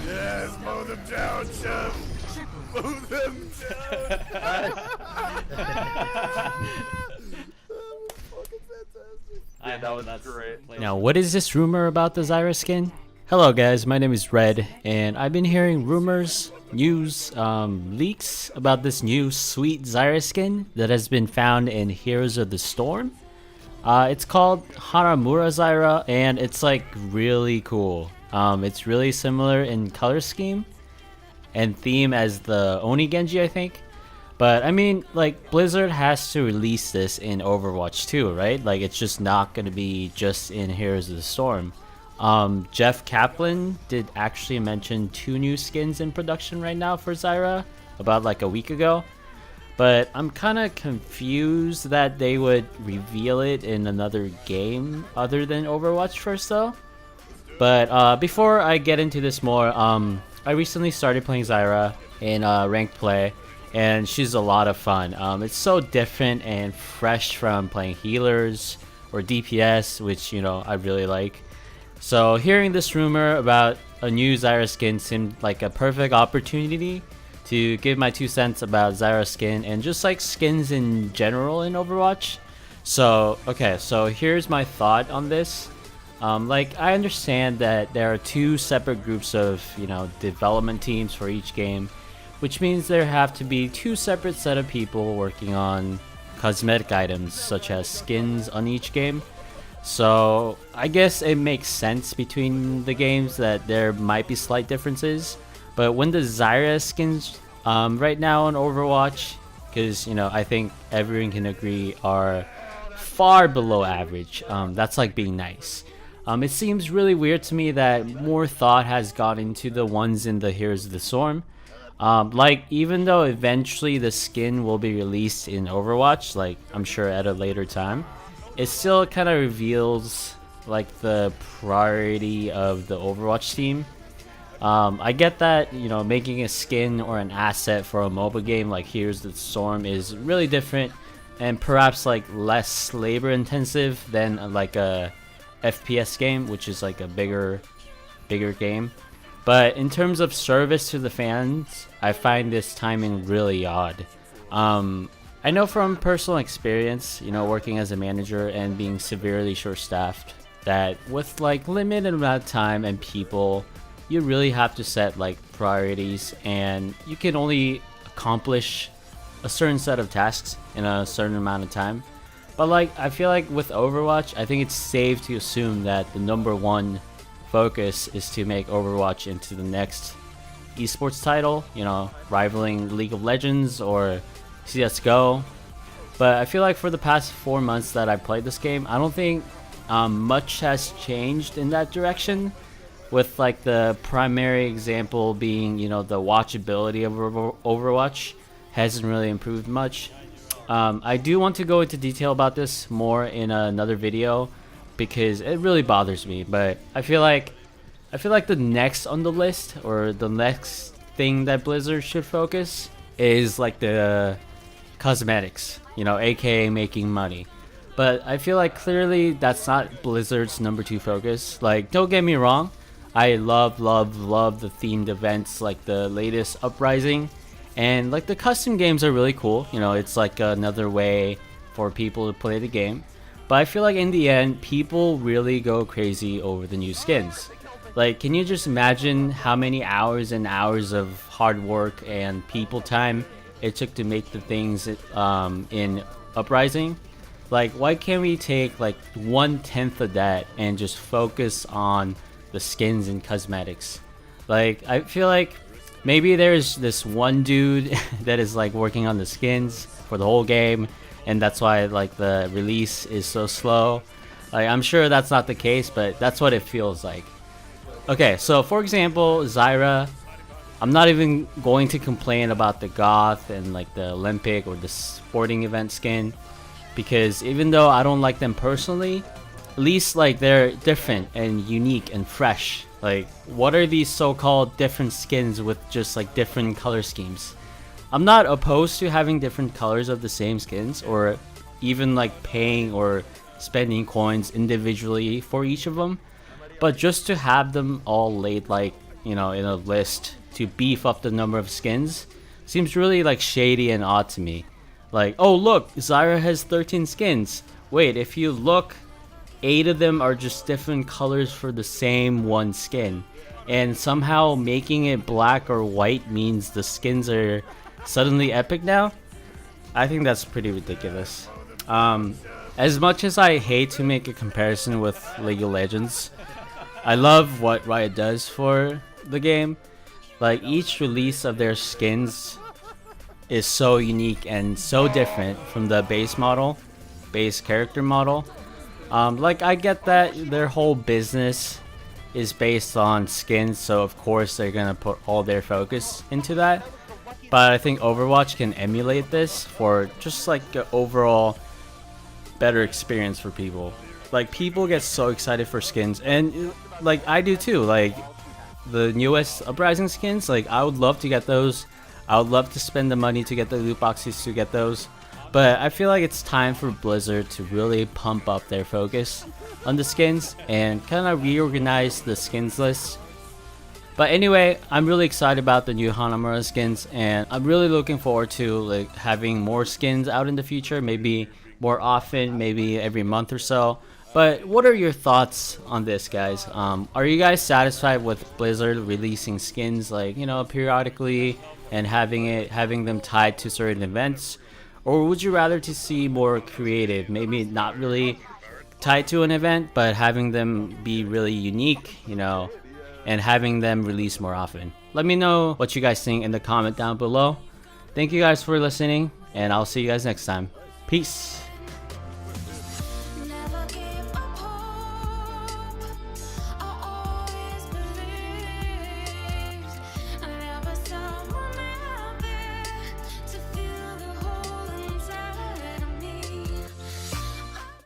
Yes, mow them down, Chef. Mow them down. I know that's great. Now, what is this rumor about the Zarya skin? Hello guys, my name is Red, and I've been hearing rumors, news, leaks about this new sweet Zarya skin that has been found in Heroes of the Storm. It's called Hanamura Zarya, and it's like really cool. It's really similar in color scheme and theme as the Oni Genji, I think. But I mean, like, Blizzard has to release this in Overwatch too, right? Like, it's just not gonna be just in Heroes of the Storm. Jeff Kaplan did actually mention 2 new skins in production right now for Zarya about like a week ago. But I'm kind of confused that they would reveal it in another game other than Overwatch first though. But before I get into this more, I recently started playing Zarya in ranked play, and she's a lot of fun. It's so different and fresh from playing healers or DPS, which, you know, I really like. So hearing this rumor about a new Zarya skin seemed like a perfect opportunity to give my 2 cents about Zarya skin and just like skins in general in Overwatch. So okay, so here's my thought on this. Like, I understand that there are 2 separate groups of, you know, development teams for each game, which means there have to be 2 separate set of people working on cosmetic items such as skins on each game. So I guess it makes sense between the games that there might be slight differences. But when the Zarya skins right now on Overwatch, because, you know, I think everyone can agree are far below average, that's like being nice. It seems really weird to me that more thought has gone into the ones in the Heroes of the Storm. Like, even though eventually the skin will be released in Overwatch, like I'm sure at a later time, it still kind of reveals like the priority of the Overwatch team. I get that, you know, making a skin or an asset for a mobile game like Heroes of the Storm is really different and perhaps like less labor intensive than like a FPS game, which is like a bigger game. But in terms of service to the fans, I find this timing really odd. I know from personal experience, you know, working as a manager and being severely short-staffed, that with like limited amount of time and people, you really have to set like priorities, and you can only accomplish a certain set of tasks in a certain amount of time. But like, I feel like with Overwatch, I think it's safe to assume that the #1 focus is to make Overwatch into the next esports title, you know, rivaling League of Legends or CSGO. But I feel like for the past 4 months that I've played this game, I don't think much has changed in that direction, with like the primary example being, you know, the watchability of Overwatch hasn't really improved much. I do want to go into detail about this more in another video because it really bothers me, but I feel like the next on the list, or the next thing that Blizzard should focus, is like the cosmetics, you know, aka making money. But I feel like clearly that's not Blizzard's #2 focus. Like, don't get me wrong, I love the themed events like the latest Uprising, and like the custom games are really cool. You know, it's like another way for people to play the game. But I feel like in the end, people really go crazy over the new skins. Like, can you just imagine how many hours and hours of hard work and people time it took to make the things in Uprising? Like, why can't we take like 1/10 of that and just focus on the skins and cosmetics? Like, I feel like maybe there's this one dude that is like working on the skins for the whole game, and that's why like the release is so slow. Like, I'm sure that's not the case, but that's what it feels like. Okay, so for example, Zarya, I'm not even going to complain about the Goth and like the Olympic or the sporting event skin, because even though I don't like them personally, at least like they're different and unique and fresh. Like, what are these so-called different skins with just like different color schemes? I'm not opposed to having different colors of the same skins, or even like paying or spending coins individually for each of them. but just to have them all laid like, you know, in a list to beef up the number of skins seems really like shady and odd to me. Like, oh look, Zarya has 13 skins. Wait, if you look, 8 of them are just different colors for the same one skin. And somehow making it black or white means the skins are suddenly epic now? I think that's pretty ridiculous. As much as I hate to make a comparison with League of Legends, I love what Riot does for the game. Like, each release of their skins is so unique and so different from the base character model. Like, I get that their whole business is based on skins, so of course they're gonna put all their focus into that. But I think Overwatch can emulate this for just like an overall better experience for people. Like, people get so excited for skins, and like I do too. Like the newest Uprising skins, like I would love to get those. I would love to spend the money to get the loot boxes to get those. But I feel like it's time for Blizzard to really pump up their focus on the skins and kind of reorganize the skins list. But anyway, I'm really excited about the new Hanamura skins, and I'm really looking forward to like having more skins out in the future, maybe more often, maybe every month or so. But what are your thoughts on this, guys? Are you guys satisfied with Blizzard releasing skins like, you know, periodically and having them tied to certain events? Or would you rather to see more creative, maybe not really tied to an event, but having them be really unique, you know, and having them release more often? Let me know what you guys think in the comment down below. Thank you guys for listening, and I'll see you guys next time. Peace.